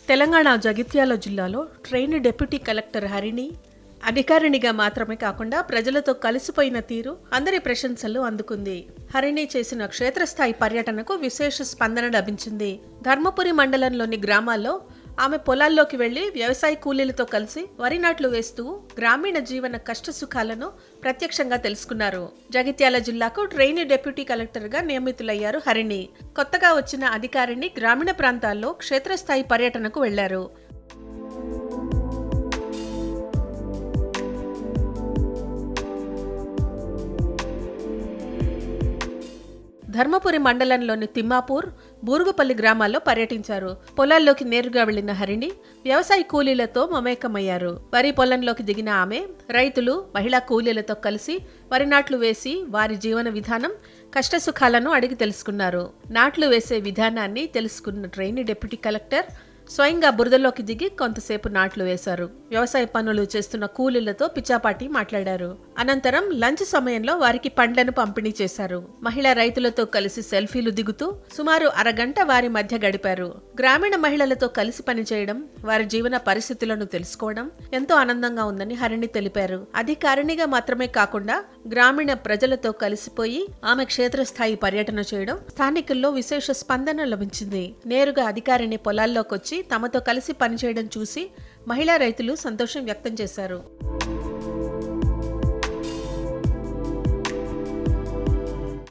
తెలంగాణ జగిత్యాల జిల్లాలో trainee deputy collector Harini అధికారినిగా మాత్రమే కాకుండా ప్రజలతో కలిసిపోయిన తీరు అందరి ప్రశంసలు అందుకుంది. హరిణి చేసిన క్షేత్రస్థాయి పర్యటనకు విశేష స్పందన లభించింది. ధర్మపురి మండలంలోని గ్రామాల్లో ఆమె పొలాల్లోకి వెళ్లి వ్యవసాయ కూలీలతో కలిసి వరి నాట్లు వేస్తూ గ్రామీణ జీవన కష్టసుఖాలను ప్రత్యక్షంగా తెలుసుకున్నారు. జగిత్యాల జిల్లాకు ట్రైనీ డిప్యూటీ కలెక్టర్గా నియమితులయ్యారు హరిణి. కొత్తగా వచ్చిన అధికారిని గ్రామీణ ప్రాంతాల్లో క్షేత్రస్థాయి పర్యటనకు వెళ్లారు. ధర్మపురి మండలంలోని తిమ్మాపూర్, బూరుగుపల్లి గ్రామాల్లో పర్యటించారు. పొలాల్లోకి నేరుగా వెళ్లిన హరిణి వ్యవసాయ కూలీలతో మమేకమయ్యారు. వరి పొలంలోకి దిగిన ఆమె రైతులు, మహిళా కూలీలతో కలిసి వరి నాట్లు వేసి వారి జీవన విధానం, కష్టసుఖాలను అడిగి తెలుసుకున్నారు. నాట్లు వేసే విధానాన్ని తెలుసుకున్న ట్రైనీ డిప్యూటీ కలెక్టర్ స్వయంగా బురదలోకి దిగి కొంతసేపు నాట్లు వేశారు. వ్యవసాయ పనులు చేస్తున్న కూలీలతో పిచ్చాపాటి మాట్లాడారు. అనంతరం లంచ్ సమయంలో వారికి పండ్లను పంపిణీ చేశారు. మహిళా రైతులతో కలిసి సెల్ఫీలు దిగుతూ సుమారు అరగంట వారి మధ్య గడిపారు. గ్రామీణ మహిళలతో కలిసి పనిచేయడం, వారి జీవన పరిస్థితులను తెలుసుకోవడం ఎంతో ఆనందంగా ఉందని హరిణి తెలిపారు. అధికారినిగా మాత్రమే కాకుండా గ్రామీణ ప్రజలతో కలిసిపోయి ఆమె క్షేత్రస్థాయి పర్యటన చేయడం స్థానికుల్లో విశేష స్పందన లభించింది. నేరుగా అధికారిని పొలాల్లోకి వచ్చి తమతో కలిసి పనిచేయడం చూసి మహిళా రైతులు సంతోషం వ్యక్తం చేశారు.